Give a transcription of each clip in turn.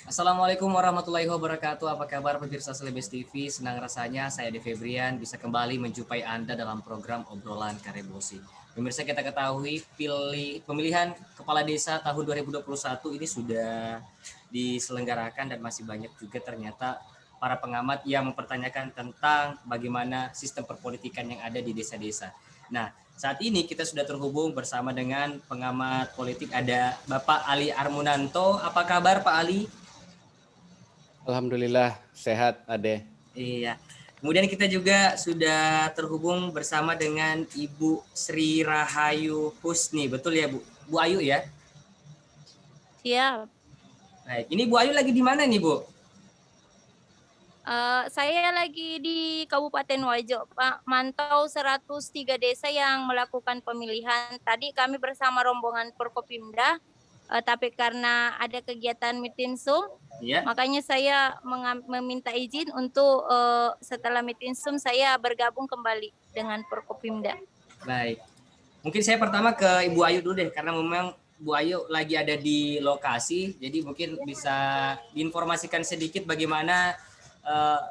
Assalamualaikum warahmatullahi wabarakatuh. Apa kabar pemirsa Selebes TV? Senang rasanya saya De Febrian bisa kembali menjumpai Anda dalam program obrolan Karebosi. Pemirsa, kita ketahui pemilihan kepala desa tahun 2021 ini sudah diselenggarakan dan masih banyak juga ternyata para pengamat yang mempertanyakan tentang bagaimana sistem perpolitikan yang ada di desa-desa. Nah, saat ini kita sudah terhubung bersama dengan pengamat politik, ada Bapak Ali Armunanto. Apa kabar Pak Ali? Alhamdulillah sehat, Ade. Iya. Kemudian kita juga sudah terhubung bersama dengan Ibu Sri Rahayu Husni. Betul ya, Bu? Bu Ayu ya? Siap. Baik. Ini Bu Ayu lagi di mana nih, Bu? Saya lagi di Kabupaten Wajo, Pak. Mantau 103 desa yang melakukan pemilihan. Tadi kami bersama rombongan Forkopimda, tapi karena ada kegiatan meeting Zoom, Iya. makanya saya meminta izin untuk setelah meeting Zoom saya bergabung kembali dengan Forkopimda. Baik. Mungkin saya pertama ke Ibu Ayu dulu deh, karena memang Bu Ayu lagi ada di lokasi, jadi mungkin bisa diinformasikan sedikit bagaimana eh,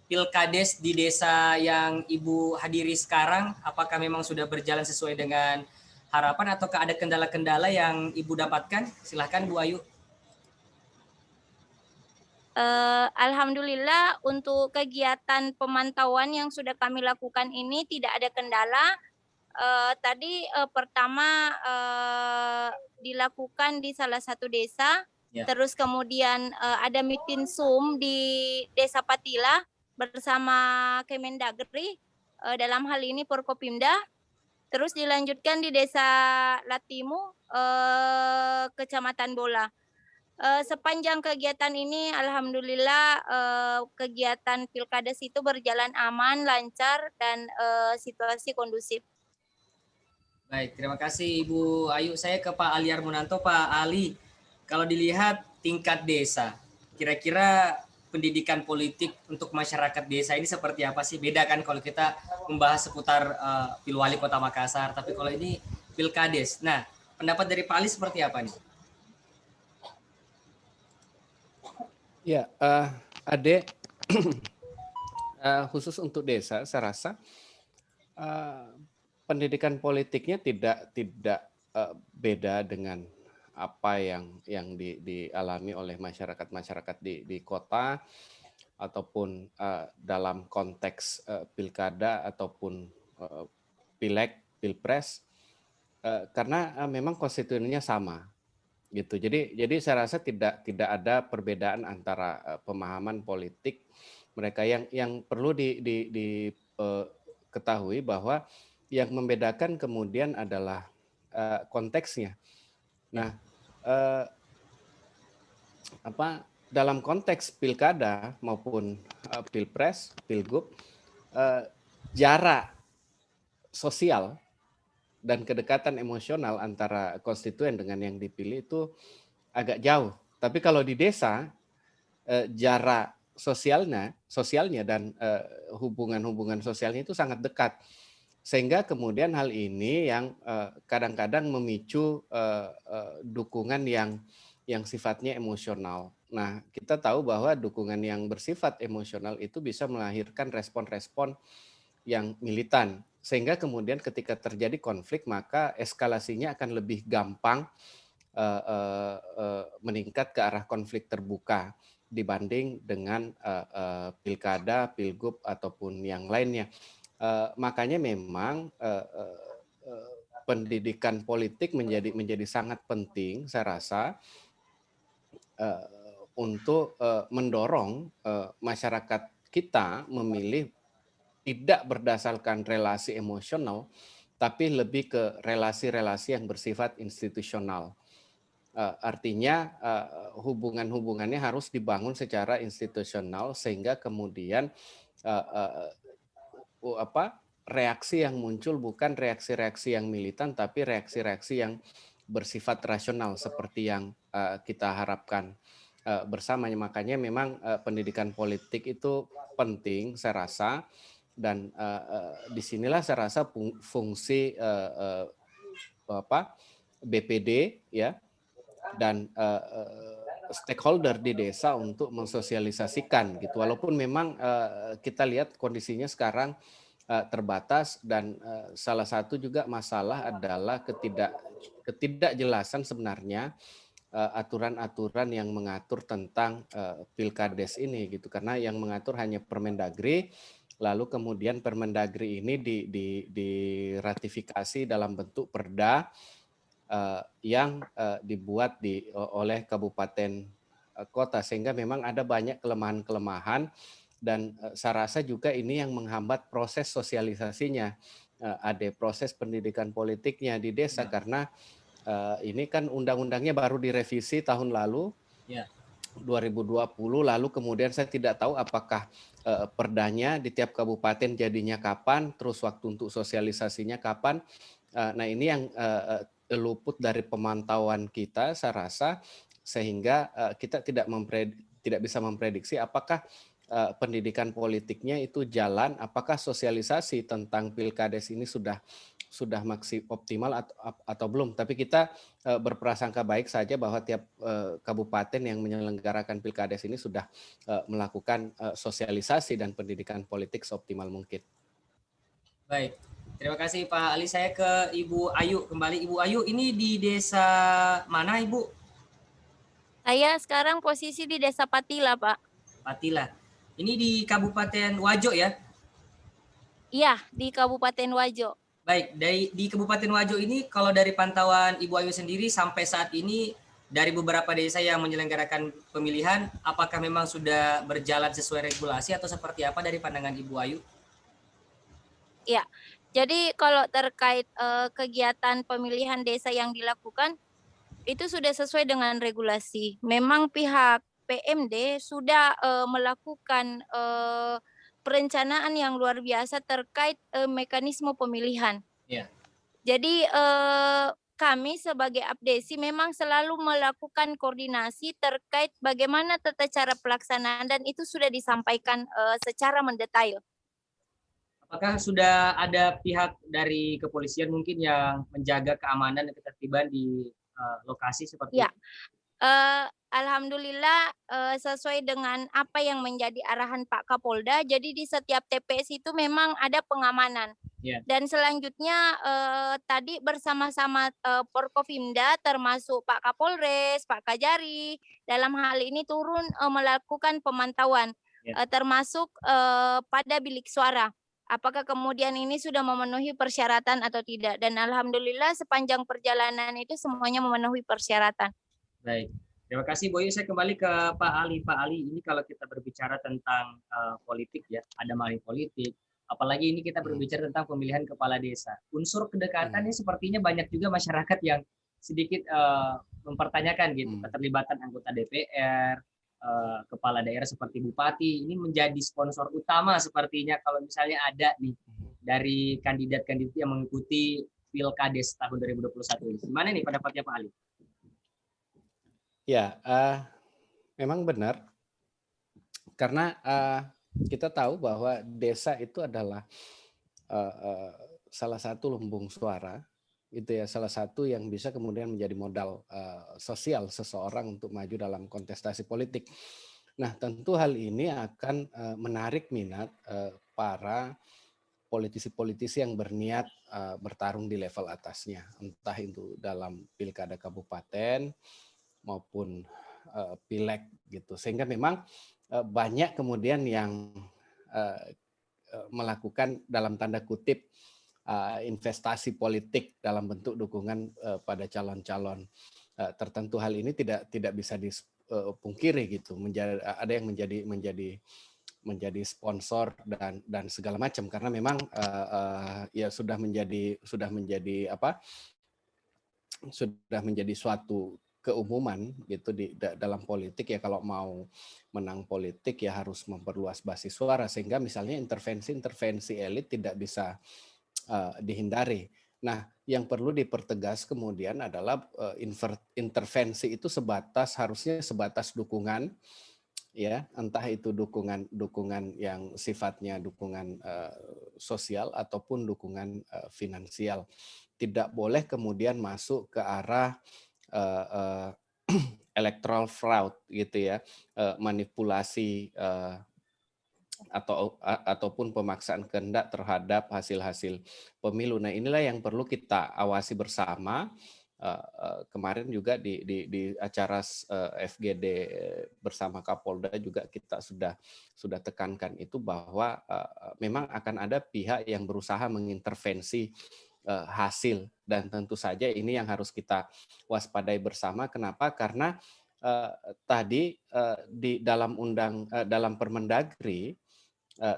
pilkades di desa yang Ibu hadiri sekarang, apakah memang sudah berjalan sesuai dengan harapan ataukah ada kendala-kendala yang Ibu dapatkan? Silahkan Bu Ayu. Alhamdulillah untuk kegiatan pemantauan yang sudah kami lakukan ini tidak ada kendala. Tadi pertama dilakukan di salah satu desa, Ya. terus kemudian ada meeting Zoom di Desa Patila bersama Kemendagri, dalam hal ini Forkopimda, terus dilanjutkan di Desa Latimu, Kecamatan Bola. Sepanjang kegiatan ini alhamdulillah kegiatan Pilkades itu berjalan aman, lancar, dan situasi kondusif. Baik, terima kasih Ibu Ayu. Saya ke Pak Ali Armunanto. Pak Ali, kalau dilihat tingkat desa, kira-kira pendidikan politik untuk masyarakat desa ini seperti apa sih? Beda kan kalau kita membahas seputar Pilwali Kota Makassar, tapi kalau ini Pilkades. Nah, pendapat dari Pak Ali seperti apa nih? Ya, Ade, khusus untuk desa, saya rasa pendidikan politiknya tidak beda dengan apa yang dialami oleh masyarakat di kota ataupun dalam konteks pilkada ataupun pileg, pilpres, karena memang konstituennya sama. Gitu. Jadi saya rasa tidak ada perbedaan antara pemahaman politik mereka yang perlu ketahui bahwa yang membedakan kemudian adalah konteksnya. Nah, dalam konteks pilkada maupun pilpres, pilgub, jarak sosial dan kedekatan emosional antara konstituen dengan yang dipilih itu agak jauh. Tapi kalau di desa, jarak sosialnya dan hubungan-hubungan sosialnya itu sangat dekat. Sehingga kemudian hal ini yang kadang-kadang memicu dukungan yang sifatnya emosional. Nah, kita tahu bahwa dukungan yang bersifat emosional itu bisa melahirkan respon-respon yang militan. Sehingga kemudian ketika terjadi konflik, maka eskalasinya akan lebih gampang meningkat ke arah konflik terbuka dibanding dengan pilkada, pilgub ataupun yang lainnya. Makanya memang pendidikan politik menjadi sangat penting, saya rasa, untuk mendorong masyarakat kita memilih tidak berdasarkan relasi emosional, tapi lebih ke relasi-relasi yang bersifat institusional. Artinya hubungan-hubungannya harus dibangun secara institusional sehingga kemudian reaksi yang muncul bukan reaksi-reaksi yang militan tapi reaksi-reaksi yang bersifat rasional seperti yang kita harapkan bersamanya. Makanya memang pendidikan politik itu penting saya rasa, dan disinilah saya rasa fungsi BPD ya dan stakeholder di desa untuk mensosialisasikan gitu. Walaupun memang kita lihat kondisinya sekarang terbatas dan salah satu juga masalah adalah ketidakjelasan sebenarnya aturan-aturan yang mengatur tentang Pilkades ini gitu, karena yang mengatur hanya Permendagri, lalu kemudian Permendagri ini diratifikasi dalam bentuk perda yang dibuat oleh kabupaten kota, sehingga memang ada banyak kelemahan-kelemahan dan saya rasa juga ini yang menghambat proses sosialisasinya, ada proses pendidikan politiknya di desa Ya. karena ini kan undang-undangnya baru direvisi tahun lalu, Ya. 2020, lalu kemudian saya tidak tahu apakah perdanya di tiap kabupaten jadinya kapan, terus waktu untuk sosialisasinya kapan. Nah ini yang luput dari pemantauan kita, saya rasa, sehingga kita tidak bisa memprediksi apakah pendidikan politiknya itu jalan, apakah sosialisasi tentang Pilkades ini sudah optimal atau belum. Tapi kita berprasangka baik saja bahwa tiap kabupaten yang menyelenggarakan Pilkades ini sudah melakukan sosialisasi dan pendidikan politik seoptimal mungkin. Baik, terima kasih Pak Ali. Saya ke Ibu Ayu kembali. Ibu Ayu, ini di desa mana Ibu? Saya sekarang posisi di Desa Patila, Pak. Patila. Ini di Kabupaten Wajo ya? Iya, di Kabupaten Wajo. Baik, di Kabupaten Wajo ini kalau dari pantauan Ibu Ayu sendiri sampai saat ini dari beberapa desa yang menyelenggarakan pemilihan, apakah memang sudah berjalan sesuai regulasi atau seperti apa dari pandangan Ibu Ayu? Iya. Jadi kalau terkait kegiatan pemilihan desa yang dilakukan itu sudah sesuai dengan regulasi. Memang pihak PMD sudah melakukan perencanaan yang luar biasa terkait mekanisme pemilihan. Ya. Jadi kami sebagai Abdesi memang selalu melakukan koordinasi terkait bagaimana tata cara pelaksanaan dan itu sudah disampaikan secara mendetail. Apakah sudah ada pihak dari kepolisian mungkin yang menjaga keamanan dan ketertiban di lokasi seperti Ya, itu? Alhamdulillah sesuai dengan apa yang menjadi arahan Pak Kapolda, jadi di setiap TPS itu memang ada pengamanan. Ya. Dan selanjutnya tadi bersama-sama Porkopimda termasuk Pak Kapolres, Pak Kajari, dalam hal ini turun melakukan pemantauan, Ya. termasuk pada bilik suara. Apakah kemudian ini sudah memenuhi persyaratan atau tidak? Dan alhamdulillah sepanjang perjalanan itu semuanya memenuhi persyaratan. Baik, terima kasih Bu Ayu. Saya kembali ke Pak Ali. Pak Ali, ini kalau kita berbicara tentang politik ya, ada money politik. Apalagi ini kita berbicara tentang pemilihan kepala desa. Unsur kedekatan ini sepertinya banyak juga masyarakat yang sedikit mempertanyakan gitu keterlibatan anggota DPR, kepala daerah seperti bupati. Ini menjadi sponsor utama sepertinya kalau misalnya ada nih dari kandidat-kandidat yang mengikuti Pilkades tahun 2021 ini. Gimana nih pendapatnya Pak Ali? Ya, memang benar. Karena kita tahu bahwa desa itu adalah salah satu lumbung suara, itu ya, salah satu yang bisa kemudian menjadi modal sosial seseorang untuk maju dalam kontestasi politik. Nah, tentu hal ini akan menarik minat para politisi-politisi yang berniat bertarung di level atasnya, entah itu dalam pilkada kabupaten maupun pileg gitu, sehingga memang banyak kemudian yang melakukan dalam tanda kutip investasi politik dalam bentuk dukungan pada calon-calon tertentu. Hal ini tidak bisa dipungkiri gitu, ada yang menjadi sponsor dan segala macam, karena memang ya sudah menjadi suatu keumuman gitu dalam politik ya, kalau mau menang politik ya harus memperluas basis suara, sehingga misalnya intervensi elit tidak bisa dihindari. Nah, yang perlu dipertegas kemudian adalah intervensi itu harusnya sebatas dukungan, ya, entah itu dukungan yang sifatnya dukungan sosial ataupun dukungan finansial. Tidak boleh kemudian masuk ke arah electoral fraud gitu ya, manipulasi ataupun pemaksaan kehendak terhadap hasil-hasil pemilu. Nah, inilah yang perlu kita awasi bersama. Kemarin juga di acara FGD bersama Kapolda juga kita sudah tekankan itu bahwa memang akan ada pihak yang berusaha mengintervensi hasil, dan tentu saja ini yang harus kita waspadai bersama. Kenapa? Karena tadi di dalam Permendagri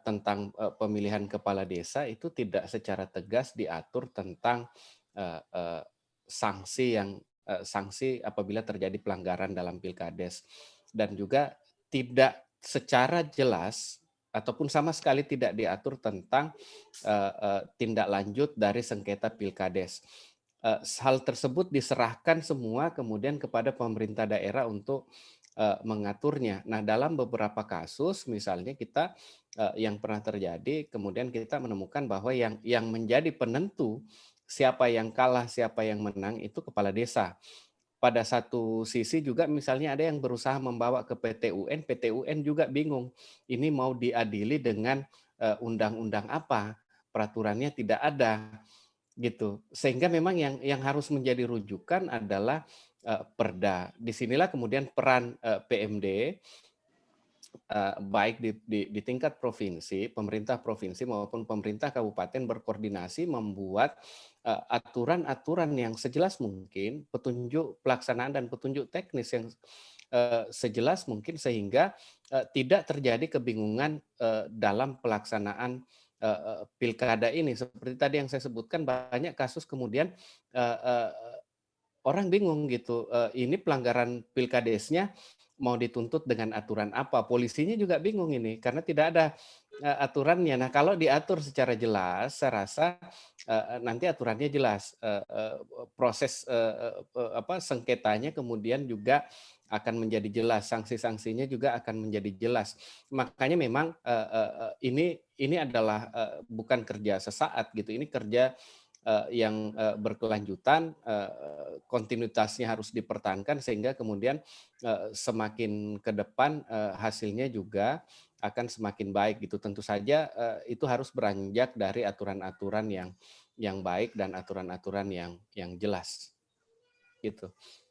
tentang pemilihan kepala desa itu tidak secara tegas diatur tentang eh, eh, sanksi apabila terjadi pelanggaran dalam pilkades, dan juga tidak secara jelas ataupun sama sekali tidak diatur tentang tindak lanjut dari sengketa pilkades. Hal tersebut diserahkan semua kemudian kepada pemerintah daerah untuk mengaturnya. Nah, dalam beberapa kasus misalnya kita yang pernah terjadi, kemudian kita menemukan bahwa yang menjadi penentu siapa yang kalah, siapa yang menang itu kepala desa. Pada satu sisi juga misalnya ada yang berusaha membawa ke PT UN juga bingung. Ini mau diadili dengan undang-undang apa? Peraturannya tidak ada gitu. Sehingga memang yang harus menjadi rujukan adalah Perda. Disinilah kemudian peran PMD baik di tingkat provinsi, pemerintah provinsi maupun pemerintah kabupaten berkoordinasi membuat aturan-aturan yang sejelas mungkin, petunjuk pelaksanaan dan petunjuk teknis yang sejelas mungkin, sehingga tidak terjadi kebingungan dalam pelaksanaan pilkada ini. Seperti tadi yang saya sebutkan, banyak kasus kemudian orang bingung gitu, ini pelanggaran pilkadesnya mau dituntut dengan aturan apa? Polisinya juga bingung ini karena tidak ada aturannya. Nah, kalau diatur secara jelas, saya rasa nanti aturannya jelas, proses sengketanya kemudian juga akan menjadi jelas, sanksi-sanksinya juga akan menjadi jelas. Makanya memang ini adalah bukan kerja sesaat gitu, ini kerja yang berkelanjutan, kontinuitasnya harus dipertahankan sehingga kemudian semakin ke depan hasilnya juga akan semakin baik gitu. Tentu saja itu harus beranjak dari aturan-aturan yang baik dan aturan-aturan yang jelas gitu.